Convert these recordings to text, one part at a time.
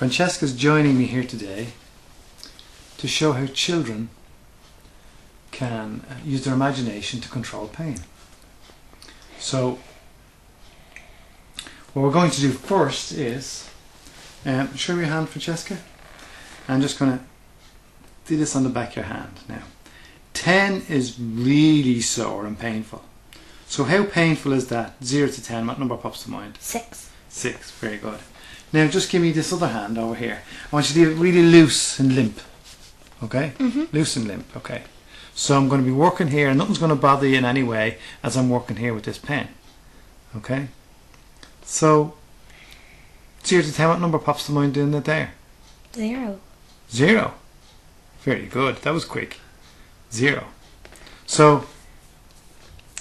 Francesca's joining me here today to show how children can use their imagination to control pain. So what we're going to do first is, show me your hand, Francesca. I'm just going to do this on the back of your hand now. 10 is really sore and painful. So how painful is that? 0 to 10, what number pops to mind? 6. 6, very good. Now just give me this other hand over here. I want you to leave it really loose and limp. Okay? Loose and limp, okay. So I'm going to be working here and nothing's going to bother you in any way as I'm working here with this pen. Okay? So 0 to 10, what number pops to mind doing it there? 0. 0. Very good. That was quick. 0. So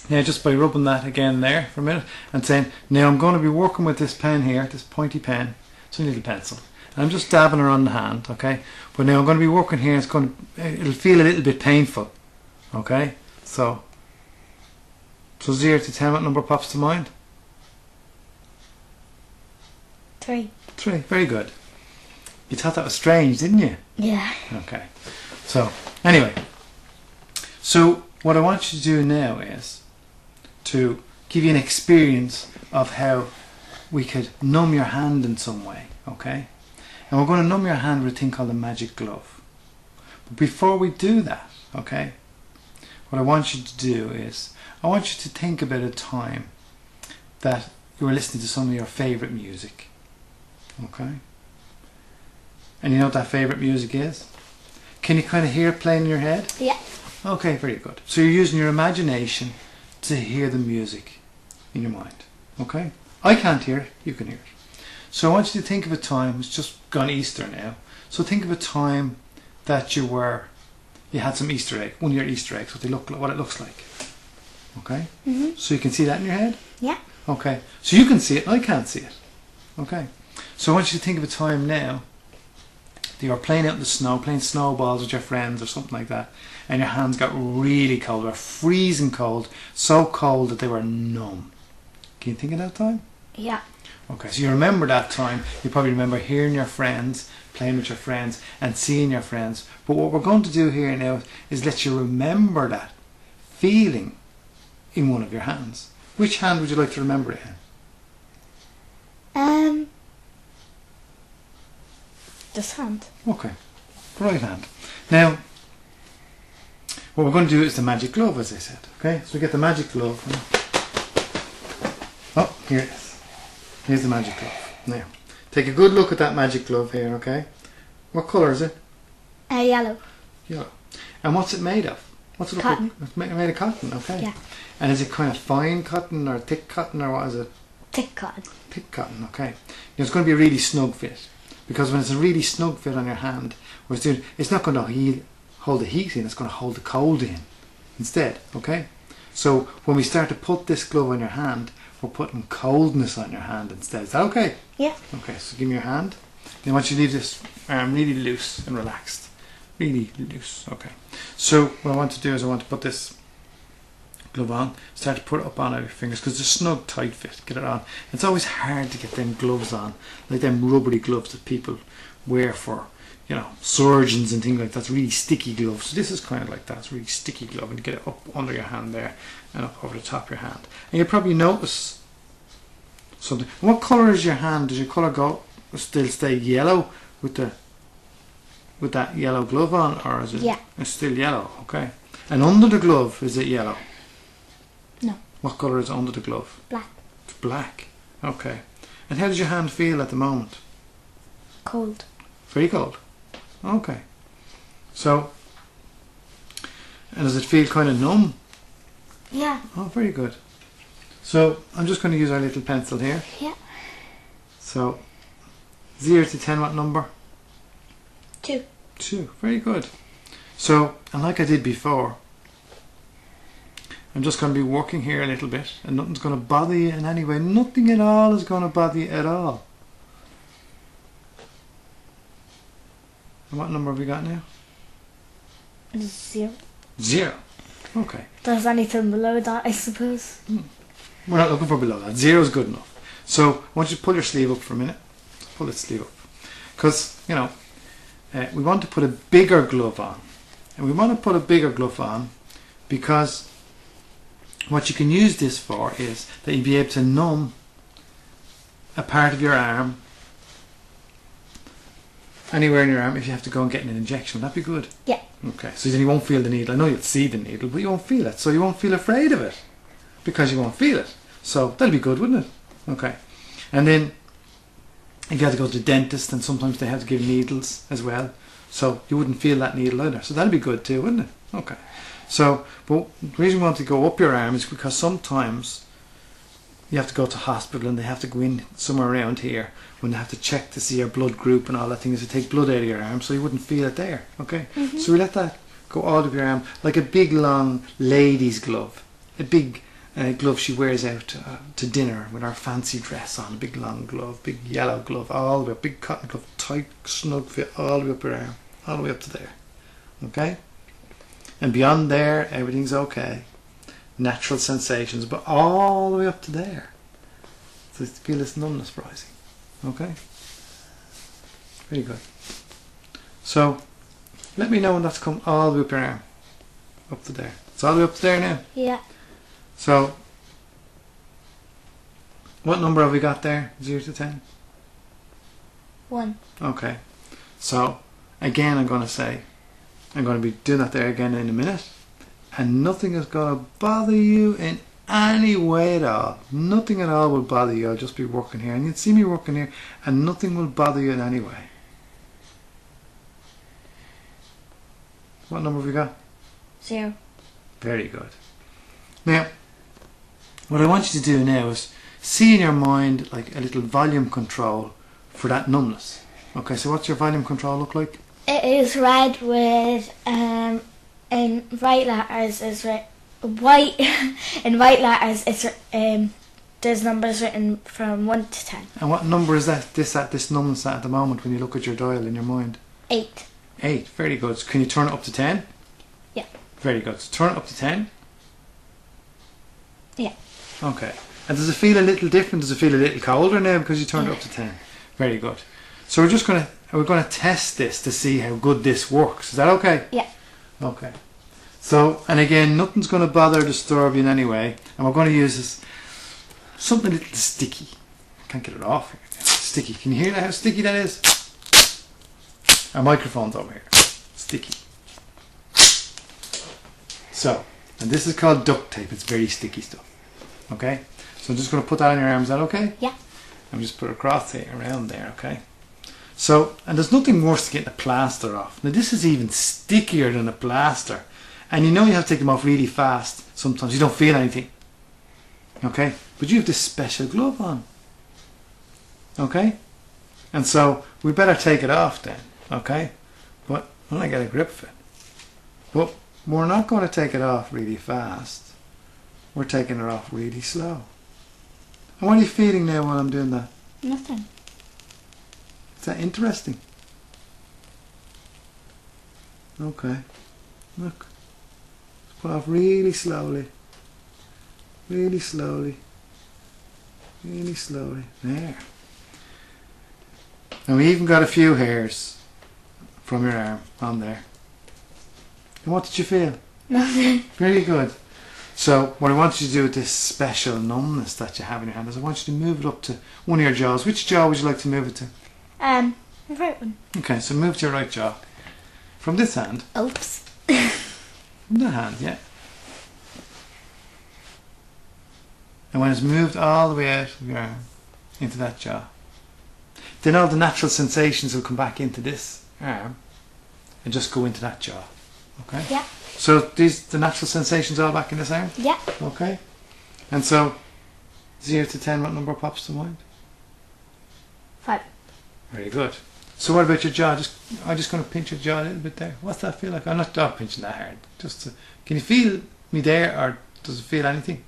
now just by rubbing that again there for a minute and saying, now I'm going to be working with this pen here, this pointy pen. It's a little pencil. And I'm just dabbing her on the hand, okay? But now I'm going to be working here. It'll feel a little bit painful, okay? So 0 to 10, what number pops to mind? 3. 3. Very good. You thought that was strange, didn't you? Yeah. Okay. So anyway, so what I want you to do now is to give you an experience of how we could numb your hand in some way, okay? And we're going to numb your hand with a thing called a magic glove. But before we do that, okay, what I want you to do is, I want you to think about a time that you were listening to some of your favourite music, okay? And you know what that favourite music is? Can you kind of hear it playing in your head? Yeah. Okay, very good. So you're using your imagination to hear the music in your mind, okay? I can't hear it, you can hear it. So I want you to think of a time, it's just gone Easter now, so think of a time that you had some Easter egg, one of your Easter eggs, what it looks like, okay? So you can see that in your head? Yeah. Okay, so you can see it, I can't see it, okay? So I want you to think of a time now that you're playing out in the snow, playing snowballs with your friends or something like that, and your hands got really cold, or freezing cold, so cold that they were numb. Can you think of that time? Yeah. Okay, so you remember that time. You probably remember hearing your friends, playing with your friends, and seeing your friends. But what we're going to do here now is let you remember that feeling in one of your hands. Which hand would you like to remember it in? This hand. Okay, right hand. Now, what we're going to do is the magic glove, as I said. Okay, so we get the magic glove. Oh, here it is. Here's the magic glove. Now, take a good look at that magic glove here, okay? What colour is it? Yellow. Yellow. And what's it made of? What's it look Cotton. like? It's made of cotton, okay. Yeah. And is it kind of fine cotton or thick cotton or what is it? Thick cotton. Thick cotton, okay. Now, it's going to be a really snug fit. Because when it's a really snug fit on your hand, what it's doing, it's not going to hold the heat in, it's going to hold the cold in instead, okay? So when we start to put this glove on your hand, we're putting coldness on your hand instead. Is that okay? Yeah. Okay, so give me your hand. Then I want you to leave this arm really loose and relaxed. Really loose, okay. So what I want to do is I want to put this glove on, start to put it up on your fingers because it's a snug, tight fit. Get it on. It's always hard to get them gloves on, like them rubbery gloves that people wear for, you know, surgeons and things like that. It's really sticky gloves. So this is kind of like that. It's a really sticky glove, and you get it up under your hand there and up over the top of your hand. And you'll probably notice something. And what colour is your hand? Does your colour still stay yellow with that yellow glove on, or is it? Yeah. It's still yellow, okay. And under the glove, is it yellow? No. What colour is under the glove? Black. It's black. Okay. And how does your hand feel at the moment? Cold. Very cold. Okay. So, and does it feel kind of numb? Yeah. Oh, very good. So, I'm just going to use our little pencil here. Yeah. So, 0 to 10, what number? 2. 2. Very good. So, and like I did before, I'm just going to be working here a little bit, and nothing's going to bother you in any way. Nothing at all is going to bother you at all. And what number have we got now? 0. 0. Okay. There's anything below that, I suppose. We're not looking for below that. 0 is good enough. So I want you to pull your sleeve up for a minute. Pull its sleeve up. because, you know, we want to put a bigger glove on. And we want to put a bigger glove on because what you can use this for is that you'll be able to numb a part of your arm, anywhere in your arm, if you have to go and get an injection. Would that be good? Yeah. Okay, so then you won't feel the needle. I know you'll see the needle, but you won't feel it. So you won't feel afraid of it because you won't feel it. So that'll be good, wouldn't it? Okay. And then if you have to go to the dentist, and sometimes they have to give needles as well. So you wouldn't feel that needle either. So that'll be good too, wouldn't it? Okay. So, but the reason we want to go up your arm is because sometimes you have to go to hospital and they have to go in somewhere around here when they have to check to see your blood group and all that thing, is to take blood out of your arm, so you wouldn't feel it there. Okay. So we let that go all over your arm like a big long lady's glove, a big glove she wears out to dinner with her fancy dress on, a big long glove, big yellow glove, all the way up, big cotton glove, tight, snug fit, all the way up your arm, all the way up to there. Okay? And beyond there, everything's okay. Natural sensations, but all the way up to there. So you feel this numbness rising. Okay? Very good. So, let me know when that's come all the way up your arm. Up to there. It's all the way up to there now? Yeah. So, what number have we got there? 0 to 10? 1. Okay. So, again I'm going to say, I'm going to be doing that there again in a minute, and nothing is going to bother you in any way at all. Nothing at all will bother you. I'll just be working here, and you'll see me working here, and nothing will bother you in any way. What number have we got? 0. Very good. Now, what I want you to do now is see in your mind like a little volume control for that numbness. Okay, so what's your volume control look like? It is red with in white letters is white in white letters it's there's numbers written from 1 to 10. And what number is that? This numbness at the moment when you look at your dial in your mind? 8. 8. Very good. So can you turn it up to 10? Yeah. Very good. So turn it up to 10. Yeah. Okay. And does it feel a little different? Does it feel a little colder now because you turned it up to 10? Very good. So we're going to test this to see how good this works. Is that okay? Yeah. Okay. So, and again, nothing's going to bother or disturb you in any way. And we're going to use this something a little sticky. I can't get it off here. It's sticky. Can you hear how sticky that is? Our microphone's over here. Sticky. So, and this is called duct tape. It's very sticky stuff. Okay? So I'm just going to put that on your arm. Is that okay? Yeah. I'm just put it across here, around there, okay? So, and there's nothing worse than getting the plaster off. Now this is even stickier than a plaster. And you know you have to take them off really fast. Sometimes you don't feel anything. Okay? But you have this special glove on. Okay? And so, we better take it off then. Okay? But, when I get a grip of it. But, we're not going to take it off really fast. We're taking it off really slow. And what are you feeling now while I'm doing that? Nothing. Is that interesting? Okay. Look. Put off really slowly. Really slowly. Really slowly. There. And we even got a few hairs from your arm on there. And what did you feel? Nothing. Very good. So what I want you to do with this special numbness that you have in your hand is I want you to move it up to one of your jaws. Which jaw would you like to move it to? The right one. Okay, so move to your right jaw. From this hand. Oops. From that hand, yeah. And when it's moved all the way out of your arm into that jaw, then all the natural sensations will come back into this arm and just go into that jaw. Okay? Yeah. So the natural sensations all back in this arm? Yeah. Okay. And so 0 to 10, what number pops to mind? 5. Very good. So what about your jaw? I'm just going to pinch your jaw a little bit there. What's that feel like? I'm not pinching that hard. Can you feel me there, or does it feel anything?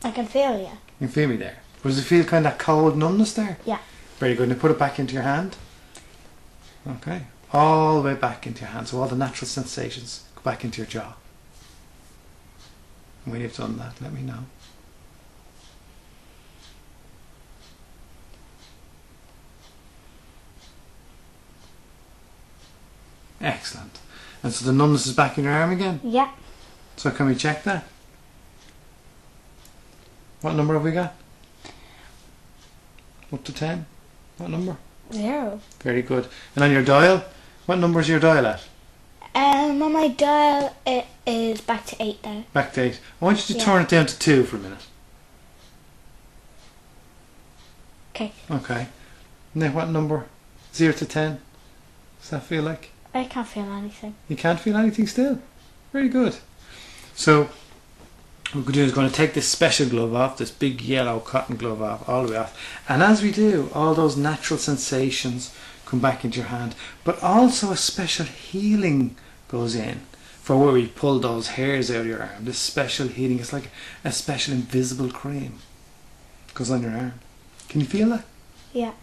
I can feel you. You can feel me there. But does it feel kind of that cold numbness there? Yeah. Very good. Now put it back into your hand. Okay. All the way back into your hand. So all the natural sensations go back into your jaw. And when you've done that, let me know. Excellent. And so the numbness is back in your arm again? Yeah. So can we check that? What number have we got? Up to 10? What number? 0. Very good. And on your dial? What number is your dial at? On my dial, it is back to 8 now. Back to 8. I want you to Yeah. turn it down to 2 for a minute. Okay. Okay. Now what number? 0 to 10? Does that feel like? I can't feel anything. You can't feel anything still? Very good. So what we're going to do is going to take this special glove off, this big yellow cotton glove off, all the way off. And as we do, all those natural sensations come back into your hand. But also a special healing goes in for where we pull those hairs out of your arm. This special healing is like a special invisible cream. Goes on your arm. Can you feel that? Yeah.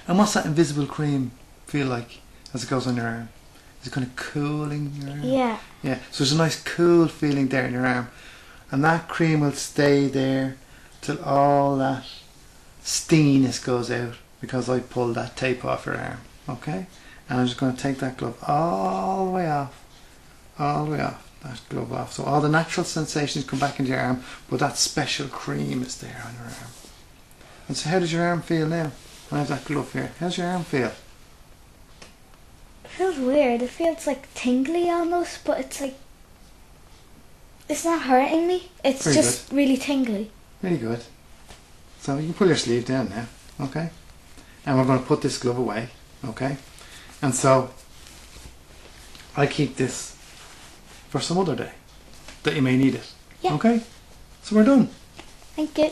And what's that invisible cream feel like as it goes on your arm? Is it kind of cooling your arm? Yeah. Yeah. So there's a nice cool feeling there in your arm. And that cream will stay there till all that stinginess goes out, because I pulled that tape off your arm. Okay? And I'm just going to take that glove all the way off. All the way off. That glove off. So all the natural sensations come back into your arm, but that special cream is there on your arm. And so how does your arm feel now? I have that glove here. How's your arm feel? It feels weird. It feels like tingly almost, but it's like, it's not hurting me. It's Very just good. really tingly. Very good. So you can pull your sleeve down now, okay? And we're going to put this glove away, okay? And so I keep this for some other day that you may need it. Yeah. Okay? So we're done. Thank you.